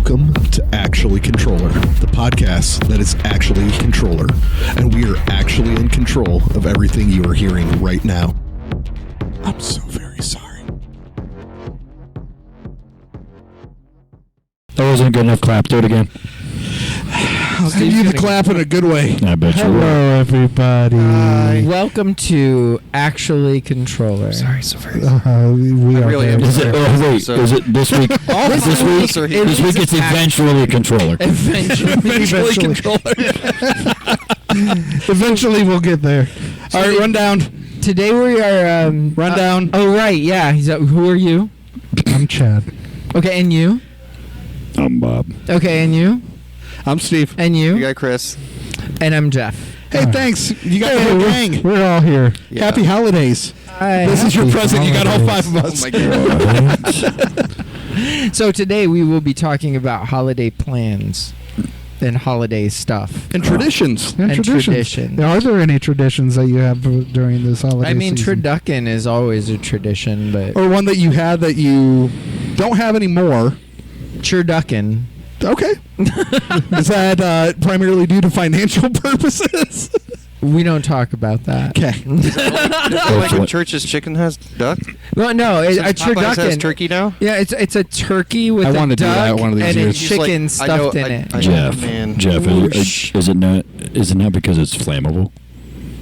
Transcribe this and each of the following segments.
Welcome to Actually Controller, the podcast that is actually Controller, and we are actually in control of everything you are hearing right now. I'm so very sorry. That wasn't a good enough clap. Do it again. I'll give you the clap in a good way. I bet you will. Hello, everybody. Welcome to Actually Controller. Sorry, so very. We are really very am. Is it? Oh wait, So- is it this week? This week it's eventually a controller. Eventually controller. Eventually, we'll get there. All right, run down. Today we are... Run down. Oh, right, yeah. Who are you? I'm Chad. Okay, and you? I'm Bob. Okay, and you? I'm Steve. And you? You got Chris. And I'm Jeff. Hey, thanks. You got the whole gang. We're all here. Yeah. Happy holidays. Hi. This is your Happy present. You got all five of us. Oh my god. So today we will be talking about holiday plans and holiday stuff. And traditions. And traditions. tradition. Are there any traditions that you have during this holiday I mean, season? turducken is always a tradition, but... Or one that you had that you don't have anymore. Turducken. Okay. Is that primarily due to financial purposes? We don't talk about that. Okay. Like when Church's Chicken has duck? Well, no, a Popeyes has turducken... turkey now? Yeah, it's a turkey with I a wanna do duck that one of these and years. a Just like- chicken I stuffed know- in it. Jeff, man. Jeff, is it not because it's flammable?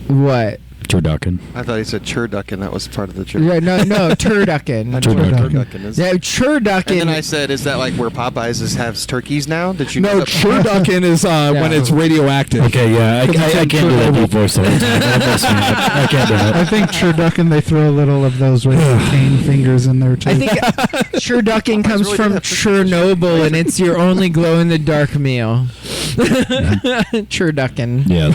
What? Turducken. I thought he said churducken. That was part of the church. Yeah, no, turducken. I know what Turducken. turducken is. Yeah, turducken. And then I said, is that like where Popeyes has turkeys now? Did you know No, that? turducken is when it's radioactive. Okay, yeah, I can't do that deep voice the whole time. I can't do I it. think turducken, they throw a little of those with cane fingers in there, too. I think turducken comes really from did have Chernobyl, and it's your only glow-in-the-dark meal. Turducken. Yeah,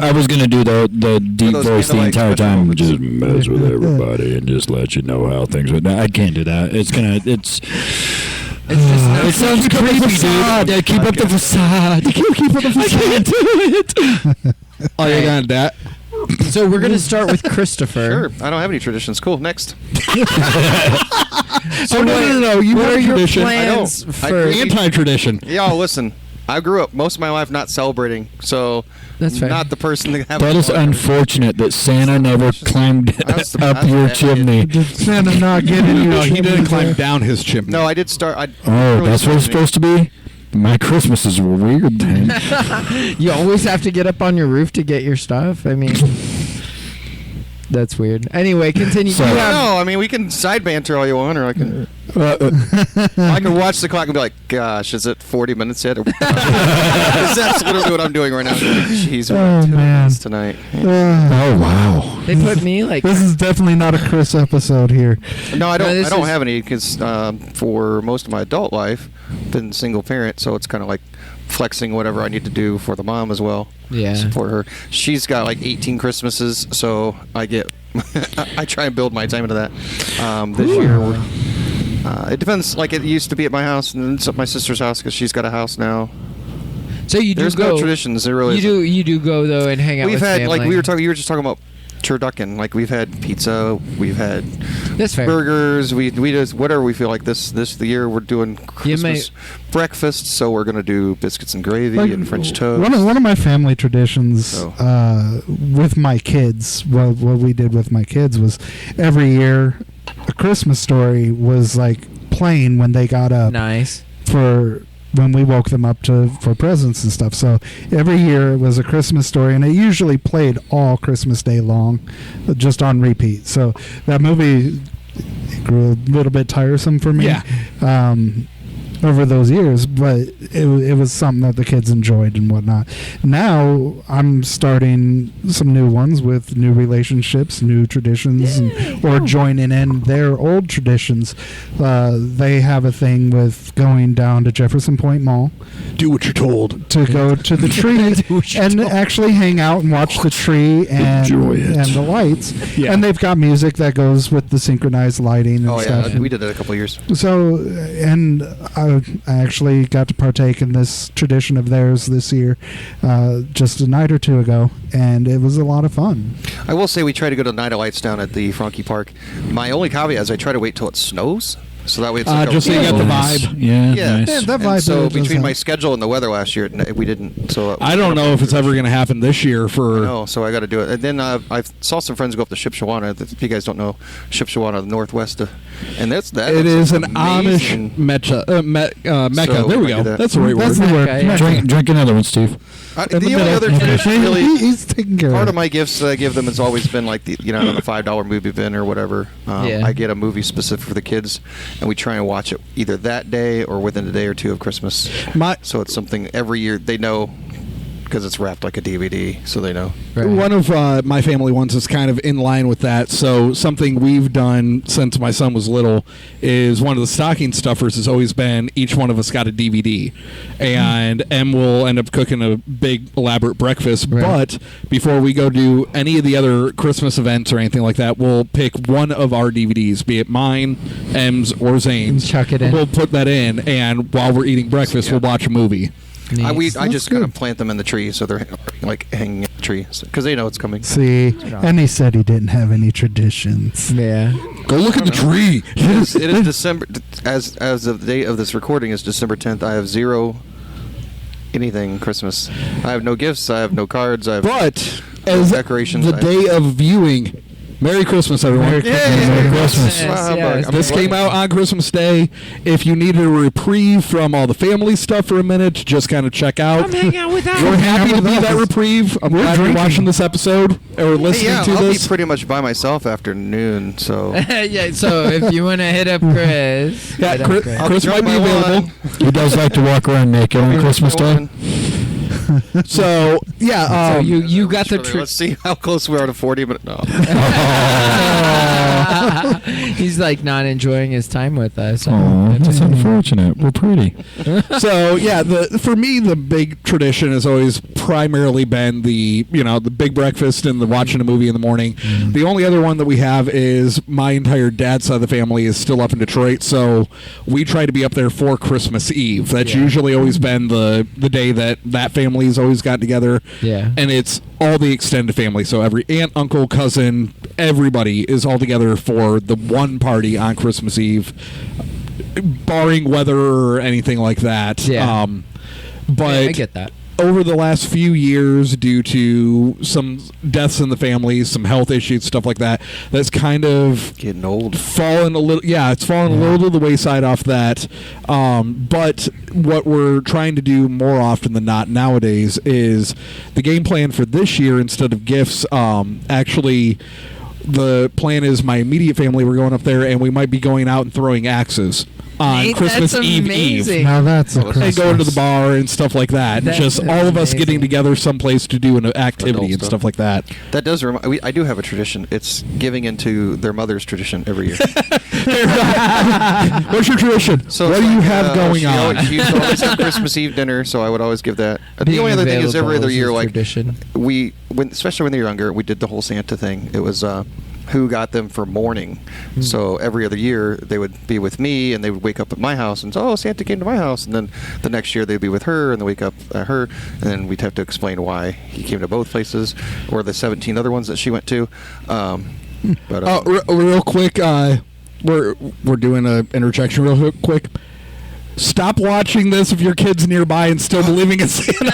I was gonna do the deep those voice the candlelight entire special time, moments. just mess with everybody and just let you know how things would. I can't do that. It's It's just It sounds creepy, dude. Yeah, keep up the facade. Keep up the facade. I can't do it. Oh, you're gonna do that? So we're gonna start with Christopher. Sure. I don't have any traditions. Cool. Next. So no. You what have are a your tradition. plans I for? agree. Anti-tradition. Y'all, listen. I grew up most of my life not celebrating, so That's fair. not the person to have. That is unfortunate that Santa never climbed That's up the your bad chimney. Did Santa not get in your No, he chimney didn't climb there? down his chimney. No, I did start. Oh, that's what it's supposed to be? My Christmases were weird then. You always have to get up on your roof to get your stuff. I mean, that's weird. Anyway, continue. So- You I have- don't know. I mean, we can side banter all you want, or I can. I can watch the clock and be like, "Gosh, is it 40 minutes yet?" Because that's literally what I'm doing right now. Like, jeez, we're Oh, 2 man. minutes tonight. Oh, wow. They put me like... This is definitely not a Chris episode here. No, I No, don't. this I don't is- have any because for most of my adult life, been single parent, so it's kind of like flexing whatever I need to do for the mom as well. Yeah. Support her. She's got like 18 Christmases, so I get. I try and build my time into that. This year, it depends. Like it used to be at my house, and then it's at my sister's house because she's got a house now. So you do There's go... no traditions. There really. You do go, though, and hang out We've with had family. like we were talking. You were just talking about turducken. Like we've had pizza. We've had That's fair. burgers. We just whatever we feel like this the year we're doing Christmas breakfast. So we're gonna do biscuits and gravy Like, and French toast. One of my family traditions with my kids, what we did with my kids was every year A Christmas Story was like playing when they got up Nice. for when we woke them up for presents and stuff. So every year it was A Christmas Story, and it usually played all Christmas Day long, just on repeat. So that movie grew a little bit tiresome for me. Yeah. Over those years, but it was something that the kids enjoyed and whatnot. Now I'm starting some new ones with new relationships, new traditions, or joining in their old traditions. They have a thing with going down to Jefferson Point Mall Do what you're told. to go to the tree and actually hang out and watch the tree and Enjoy it. and the lights. Yeah. And they've got music that goes with the synchronized lighting and Oh stuff. yeah, we did that a couple of years. So, and I actually got to partake in this tradition of theirs this year, just a night or two ago, and it was a lot of fun. I will say we try to go to Night of Lights down at the Franke Park. My only caveat is I try to wait till it snows. So that way it's like just so you got the vibe. Yeah. Yeah. Nice. Yeah, that And vibe so does between my help. schedule and the weather last year, we didn't. So I don't know if it's ever going to happen this year for. No, so I got to do it. And then I saw some friends go up to Shipshewana. If you guys don't know, Shipshewana, the northwest, and that. It is an amazing. Amish Mecca. So there we I go. do that. That's the right That's word. the word. Okay, yeah. Drink another one, Steve. The only other tradition really. He's taking care Part of of my gifts that I give them has always been like the $5 movie bin or whatever. Yeah. I get a movie specific for the kids, and we try and watch it either that day or within a day or two of Christmas. So it's something every year they know because it's wrapped like a DVD, so they know. Right. One of my family ones is kind of in line with that. So something we've done since my son was little is one of the stocking stuffers has always been each one of us got a DVD, and Em will end up cooking a big elaborate breakfast. Right. But before we go do any of the other Christmas events or anything like that, we'll pick one of our DVDs, be it mine, Em's, or Zane's. Chuck it in. We'll put that in, and while we're eating breakfast, we'll watch a movie. Nice. I just kind good. of plant them in the tree, so they're like hanging in the tree because they know it's coming. See, and he said he didn't have any traditions. Yeah. Go look at the tree. It is December. As of the date of this recording is December 10th. I have zero anything Christmas. I have no gifts. I have no cards. I have But no as decorations. the day of viewing, Merry Christmas, everyone. Merry Merry Christmas. Yes. This came out on Christmas Day. If you needed a reprieve from all the family stuff for a minute, just kind of check out. hang out with us. We're happy to be with that us. reprieve. I'm glad you're watching this episode or listening Yeah, to I'll this. be pretty much by myself after noon. So Yeah, so if you want to hit up Chris. Yeah, hit up Chris- I'll Chris drop might be my available. wine. He does like to walk around naked on Christmas Day. So, yeah. So you got the Let's see how close we are to 40 minutes. No. He's like not enjoying his time with us. Oh, that's unfortunate. We're pretty. So yeah, for me the big tradition has always primarily been the big breakfast and the watching a movie in the morning. The only other one that we have is my entire dad's side of the family is still up in Detroit, so we try to be up there for Christmas Eve. That's usually always been the day that family's always got together. Yeah. And it's all the extended family, so every aunt, uncle, cousin, everybody is all together for the one party on Christmas Eve, barring weather or anything like that. Yeah. But I get that. over the last few years, due to some deaths in the family, some health issues, stuff like that, that's kind of Getting old. fallen a little. Yeah, it's fallen a little to the wayside off that. But what we're trying to do more often than not nowadays is the game plan for this year. Instead of gifts, actually, the plan is my immediate family. We're going up there, and we might be going out and throwing axes on Nate, Christmas that's Eve. amazing. Now that's a And And Christmas. going to the bar and stuff like that. That's Just all of us getting amazing. together someplace to do an activity Adult and stuff. stuff like that. That does remind. I do have a tradition. It's giving into their mother's tradition every year. What's your tradition? So what it's do you like, have going she on? She used to always have Christmas Eve dinner, so I would always give that. The Being only other thing is every available other year, a like tradition. especially when they were younger, we did the whole Santa thing. It was who got them for mourning. So every other year they would be with me, and they would wake up at my house and say, "Oh, Santa came to my house," and then the next year they'd be with her, and they wake up at her, and then we'd have to explain why he came to both places, or the 17 other ones that she went to. But Real quick, we're doing an interjection real quick. Stop watching this if your kid's nearby and still believing in Santa.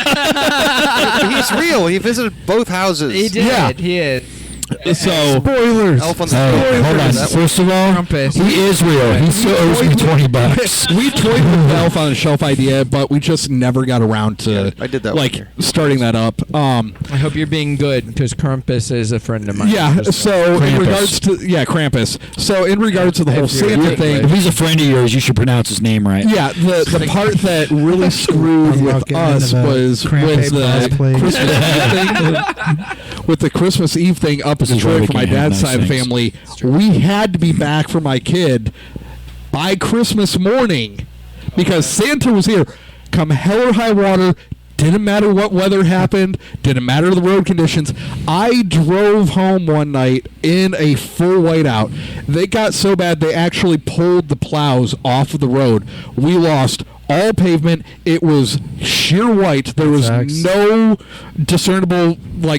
he's real. He visited both houses. He did. Yeah. He is. So Spoilers. Elf on the Hey, Shelf. hold on. That First of all, Krampus. he is real. He still owes me $20. we toyed with the Elf on the Shelf idea, but we just never got around to Yeah, I did that one like year. starting that up. I hope you're being good because Krampus is a friend of mine. Yeah, so in Krampus. regards to Krampus. So in regards to the whole If you're Santa a thing, If he's a friend of yours, you should pronounce his name right. yeah, the part that really screwed I'm not with getting us into the was Krampus with the cosplay. Christmas Eve thing. With the Christmas Eve thing up in This is why we Detroit for my can't have dad's nice side of the things. family, we had to be back for my kid by Christmas morning because Santa was here. Come hell or high water, didn't matter what weather happened, didn't matter the road conditions. I drove home one night in a full whiteout. They got so bad they actually pulled the plows off of the road. We lost all pavement. It was sheer white. There was Sucks. no discernible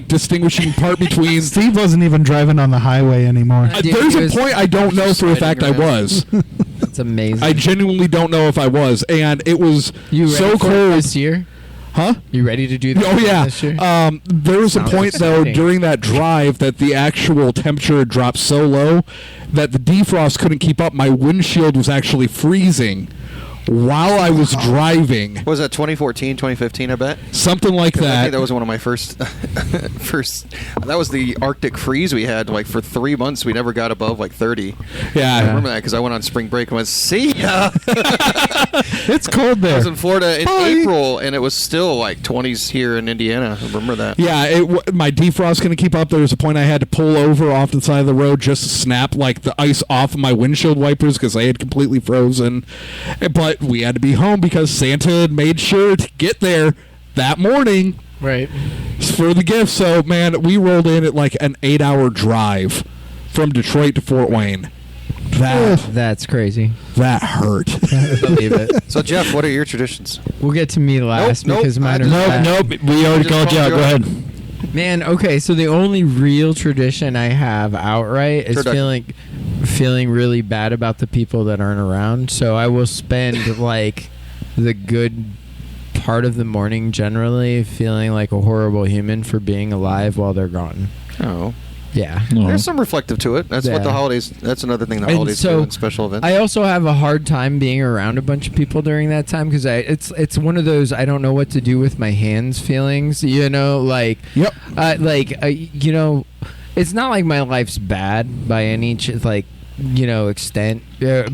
distinguishing part between. Steve wasn't even driving on the highway anymore. Dude, There's he a was- point I don't know for a sliding fact I around. was. It's amazing. I genuinely don't know if I was, and it was you ready so for it cold. this year? Huh? You ready to do that? Oh yeah. This year? There was a Sounds point though exciting. during that drive that the actual temperature had dropped so low that the defrost couldn't keep up. My windshield was actually freezing while I was driving. Was that 2014, 2015? I bet. Something like 'Cause I that. think that was one of my first. That was the Arctic freeze we had. Like for 3 months, we never got above like 30. I Yeah. remember that because I went on spring break and went, see ya. It's cold I there. was in Florida in Bye. April, and it was still like 20s here in Indiana. I remember that. Yeah, my defrost couldn't keep up. There was a point I had to pull over off the side of the road just to snap like the ice off of my windshield wipers because they had completely frozen. But we had to be home because Santa had made sure to get there that morning Right. for the gift. So, man, we rolled in at like an 8-hour drive from Detroit to Fort Wayne. That's crazy. That hurt. Believe it. So, Jeff, what are your traditions? We'll get to me last Nope, because mine are Nope, bad. we already Just called you called out. you Go out. ahead. Man, okay, so the only real tradition I have outright is Turducken. feeling really bad about the people that aren't around. So I will spend like the good part of the morning generally feeling like a horrible human for being alive while they're gone. Oh. Yeah. No. There's some reflective to it. That's what Yeah. the holidays. That's another thing the And holidays so, do in special events. I also have a hard time being around a bunch of people during that time because it's one of those I don't know what to do with my hands feelings. You know, like Yep. you know, it's not like my life's bad by any extent,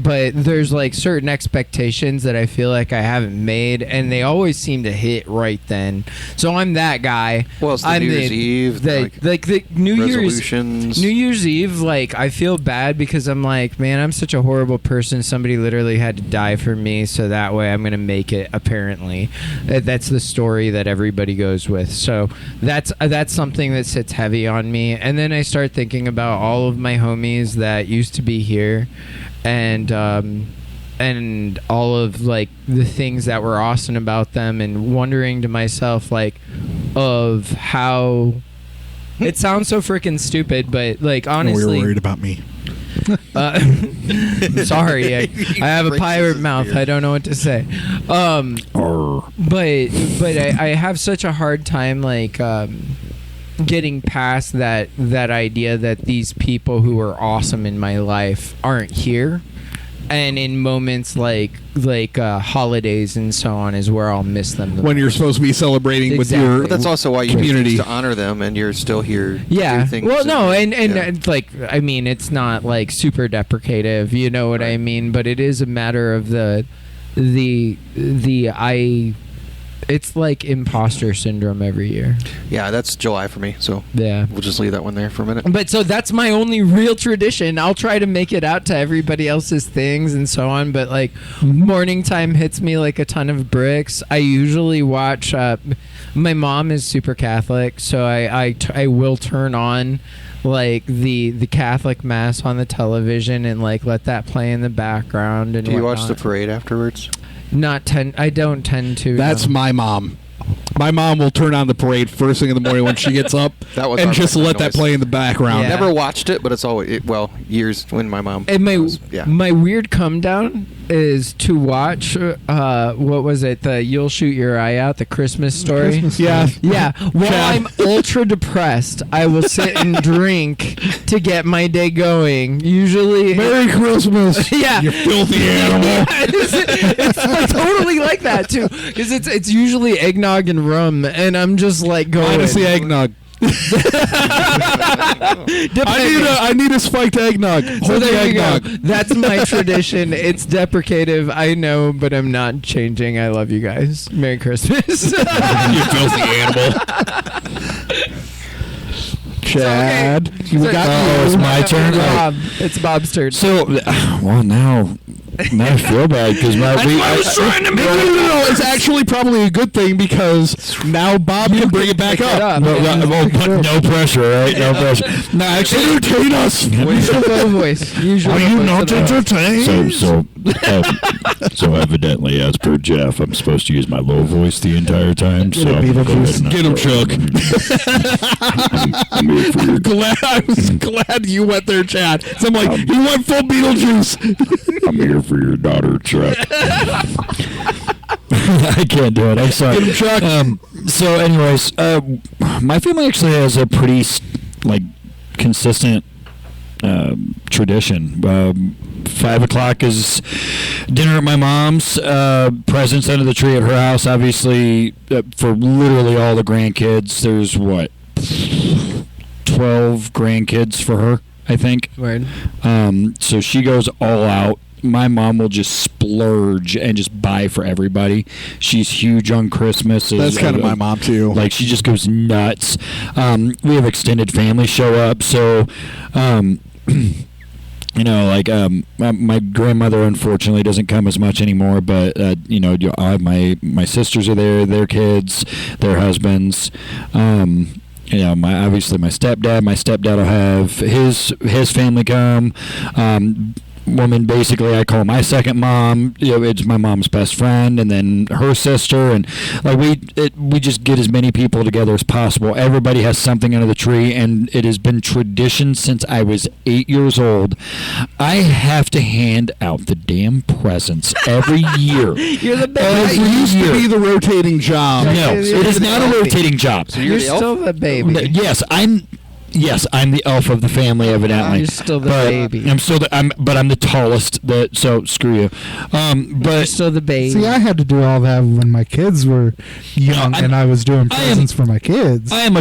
but there's like certain expectations that I feel like I haven't made, and they always seem to hit right then. So I'm that guy. Well, it's the I'm New Year's Eve, like the New resolutions. Year's Eve. Like I feel bad because I'm like, man, I'm such a horrible person. Somebody literally had to die for me, so that way I'm gonna make it. Apparently, that's the story that everybody goes with. So that's something that sits heavy on me. And then I start thinking about all of my homies that used to be here, and all of like the things that were awesome about them, and wondering to myself like of how it sounds so freaking stupid, but like honestly, We were worried about me. I'm sorry, I have a Breaks pirate his mouth. beard. I don't know what to say. But I have such a hard time like getting past that idea that these people who are awesome in my life aren't here. And in moments like holidays and so on is where I'll miss them the When you're most. supposed to be celebrating with Exactly. your But that's also why you community. choose to honor them, and you're still here. to Yeah. do things Well, no, and yeah. like I mean, it's not like super deprecative, you know what I mean? But it is a matter of it's like imposter syndrome every year. Yeah, that's July for me. So Yeah. we'll just leave that one there for a minute. But so that's my only real tradition. I'll try to make it out to everybody else's things and so on. But like morning time hits me like a ton of bricks. I usually watch. My mom is super Catholic, so I will turn on like the Catholic mass on the television and like let that play in the background. And Do you watch the whatnot. parade afterwards? I don't tend to. That's no. my mom. My mom will turn on the parade first thing in the morning when she gets up That was and our just background let that noise. play in the background. Yeah. Never watched it, but it's always years when my mom. And yeah. my weird come down is to watch what was it, the You'll Shoot Your Eye Out, the Christmas story. Christmas Yeah. story. Yeah, while Chad. I'm ultra depressed, I will sit and drink to get my day going. Usually, Merry Christmas. yeah, You filthy animal. Yeah, it's like totally like that too, because it's usually eggnog and rum, and I'm just like going. Minus the eggnog. I need a spiked eggnog. So Hold the there you go. eggnog. That's my tradition. It's deprecative, I know, but I'm not changing. I love you guys. Merry Christmas. You filthy animal. Chad, you So- got Oh, it's my turn? Bob. It's Bob's turn. So, well, now I feel bad because No, it's actually probably a good thing because now Bob can bring it back pick it up. up. but no pressure, right? No pressure. Now, actually, entertain us. Usual low voice. Usual Are low you voice not of the- entertained? So So evidently, as per Jeff, I'm supposed to use my low voice the entire time. So Get him, Chuck. I'm here for your I was glad you went there, Chad. So I'm like, you went full Beetlejuice. I'm here for your daughter, Chuck. I can't do it. I'm sorry. Get him, Chuck. So, anyways, my family actually has a pretty consistent tradition. 5 o'clock is dinner at my mom's. Presents under the tree at her house. Obviously, for literally all the grandkids. There's 12 grandkids for her, I think. Word. So she goes all out. My mom will just splurge and just buy for everybody. She's huge on Christmas. That's kind of my mom too. Like, she just goes nuts. We have extended family show up, so you know, like my grandmother unfortunately doesn't come as much anymore, but you know, my sisters are there, their kids, their husbands. You know, my stepdad will have his family come. Woman, basically, I call my second mom. You know, it's my mom's best friend, and then her sister, and like we just get as many people together as possible. Everybody has something under the tree, and it has been tradition since I was 8 years old. I have to hand out the damn presents every year. You're the best. It used to be the rotating job. No, it is not a rotating job. So You're the elf? still the baby. Yes, I'm the elf of the family, evidently. You're still the but baby. I'm the tallest. So screw you. You're But still the baby. See, I had to do all that when my kids were young, and I was doing presents for my kids. I am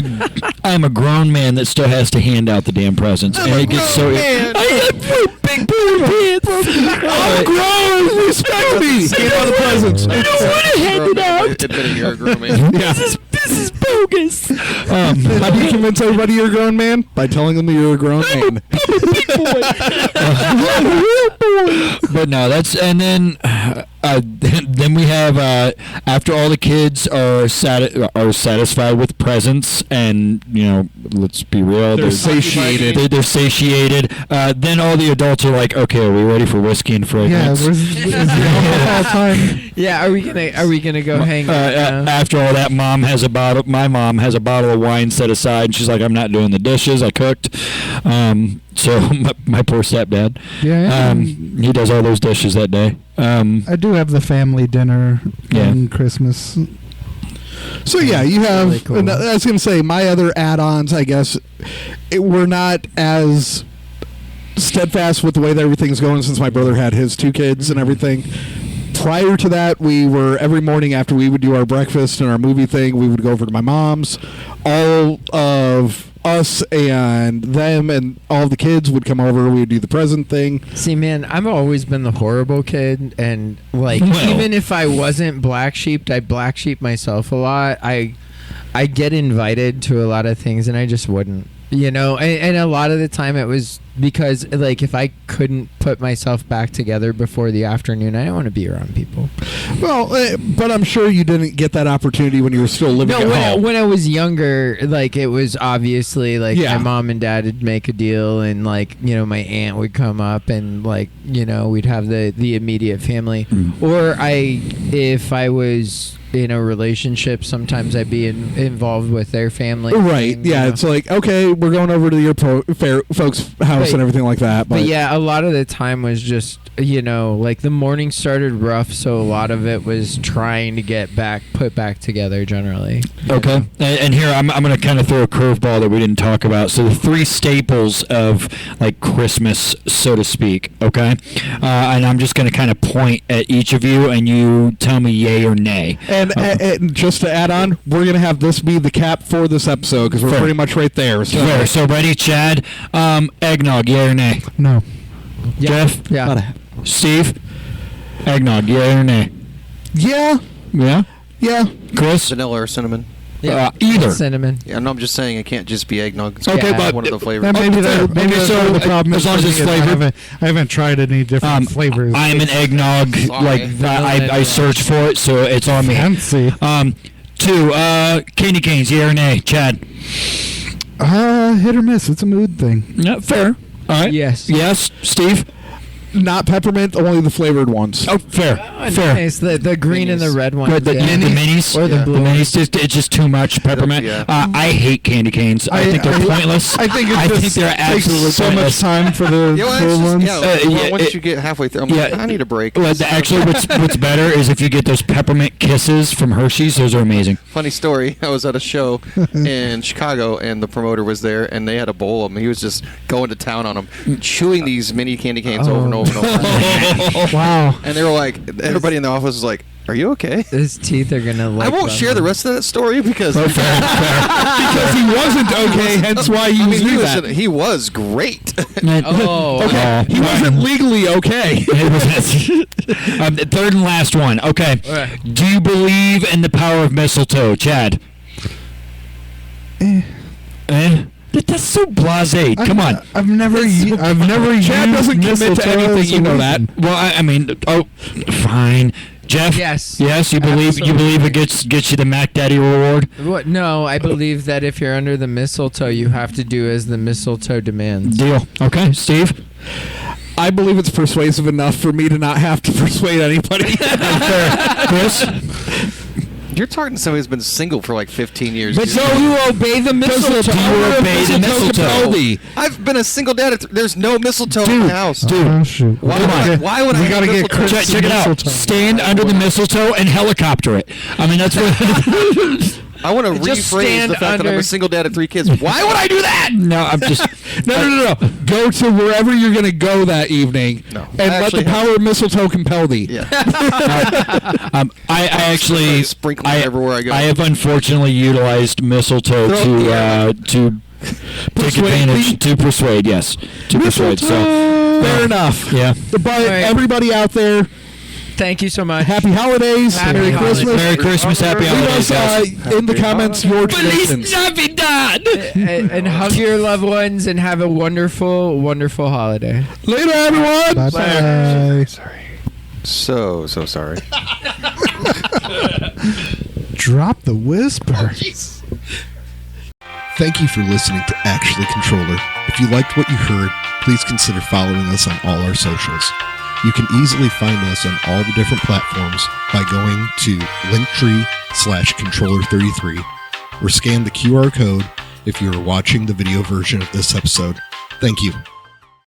a grown man that still has to hand out the damn presents, and it gets so. I have big boy pants. I'm grown. Respect me. Hand out the presents. I don't want to hand it out. Admitting you're a grown man. Yeah. This is bogus. How do you convince everybody you're a grown man? By telling them that you're a grown man. But no, and then we have after all the kids are satisfied with presents, and you know, let's be real, They're satiated. They're satiated. Then all the adults are like, okay, are we ready for whiskey and fragrance? Yeah, is the alcohol time? Yeah, are we gonna go hang out? now? After all that, my mom has a bottle of wine set aside, and she's like, I'm not doing the dishes, I cooked. So my poor stepdad, Yeah. he does all those dishes that day. I do have the family dinner on Christmas. So yeah, you have. Really cool. And I was gonna say my other add-ons. I guess we're not as steadfast with the way that everything's going since my brother had his 2 kids and everything. Prior to that, we were every morning after we would do our breakfast and our movie thing, we would go over to my mom's. All of us and them and all the kids would come over. We would do the present thing. See, man, I've always been the horrible kid, and like, even if I wasn't black sheeped, I black sheep myself a lot. I get invited to a lot of things, and I just wouldn't. You know, and a lot of the time it was because, like, if I couldn't put myself back together before the afternoon, I don't want to be around people. Well, but I'm sure you didn't get that opportunity when you were still living at home. When I was younger, like, it was obviously, like, Yeah. my mom and dad would make a deal, and, like, you know, my aunt would come up, and, like, you know, we'd have the immediate family. Or if I was in a relationship, sometimes I'd be involved with their family. Right. thing, Yeah. you know. It's like, okay, we're going over to your folks' house and everything like that. But yeah, a lot of the time was just, you know, like, the morning started rough, so a lot of it was trying to get put back together generally. Okay. And here I'm going to kind of throw a curveball that we didn't talk about. So the 3 staples of, like, Christmas, so to speak, okay? And I'm just going to kind of point at each of you, and you tell me yay or nay. And just to add on, we're going to have this be the cap for this episode because we're Fair. pretty much right there. So, Fair. So ready, Chad? Eggnog, yay or nay? No. Jeff? Yeah. Steve? Eggnog, yay or nay? yeah. Yeah? Chris? Vanilla or cinnamon? Either. Cinnamon. Yeah, no, I'm just saying it can't just be eggnog. It's Okay, but one of the flavors. And maybe that's so, the problem. as long as it's for me is flavored. I haven't tried any different flavors. I am an eggnog. Sorry. Like, I searched for it, so it's on me. Fancy. 2, candy canes, yay or nay? Chad? Hit or miss. It's a mood thing. Yeah, fair. All right. Yes. Yes, Steve? not peppermint, only the flavored ones. Oh, fair. Oh, fair. nice. The green and the red one. Good, the minis, Or the blue minis, it's just too much peppermint. Yeah. I hate candy canes. I think they're pointless. I think they're absolutely so pointless. much time for the Yeah, well, cool it's ones. just, yeah, yeah, once you get halfway through, I'm like, I need a break. Well, actually, what's better is if you get those peppermint kisses from Hershey's. Those are amazing. Funny story. I was at a show in Chicago, and the promoter was there, and they had a bowl of them. He was just going to town on them, chewing these mini candy canes over and over and over. Wow. And they were like, everybody in the office was like, "Are you okay?" His teeth are gonna. I won't share the rest of that story because Because he wasn't okay, hence why he was doing that. he was great. Oh, Okay, he wasn't legally okay. Third and last one. Okay. Do you believe in the power of mistletoe, Chad? That's so blasé. Come on. I've never Chad used doesn't commit to mistletoe anything, as a you know that. reason. Well, I mean, fine. Jeff? Yes. Yes, you believe it gets you the Mac Daddy reward? What? No, I believe that if you're under the mistletoe, you have to do as the mistletoe demands. Deal. Okay, Steve? I believe it's persuasive enough for me to not have to persuade anybody. Chris? You're talking to somebody who's been single for like 15 years. But dude. so you obey the mistletoe. Do you obey the mistletoe? I've been a single dad. There's no mistletoe in my house. Oh, shoot. Why would I We have gotta get mistletoe? Chris Check it out. mistletoe. Stand under the mistletoe and helicopter it. I mean, that's what... I want to Just rephrase stand the fact that I'm under- a single dad of 3 kids. Why would I do that? No, I'm just... No. Go to wherever you're going to go that evening, No. and let the power of mistletoe compel thee. Yeah. I actually... Sprinkle it everywhere I go. I have unfortunately utilized mistletoe to take advantage, to persuade, yes. To persuade, so... Fair enough. Yeah. But everybody out there, Thank you so much. happy holidays, Happy Merry holidays. Christmas. Merry Christmas, happy Leave holidays, us guys. in the comments your traditions. Navidad! and hug your loved ones and have a wonderful, wonderful holiday. Later, everyone. Bye-bye. So sorry. Drop the whisper. Thank you for listening to Actually Controller. If you liked what you heard, please consider following us on all our socials. You can easily find us on all the different platforms by going to linktree/controller33 or scan the QR code if you are watching the video version of this episode. Thank you.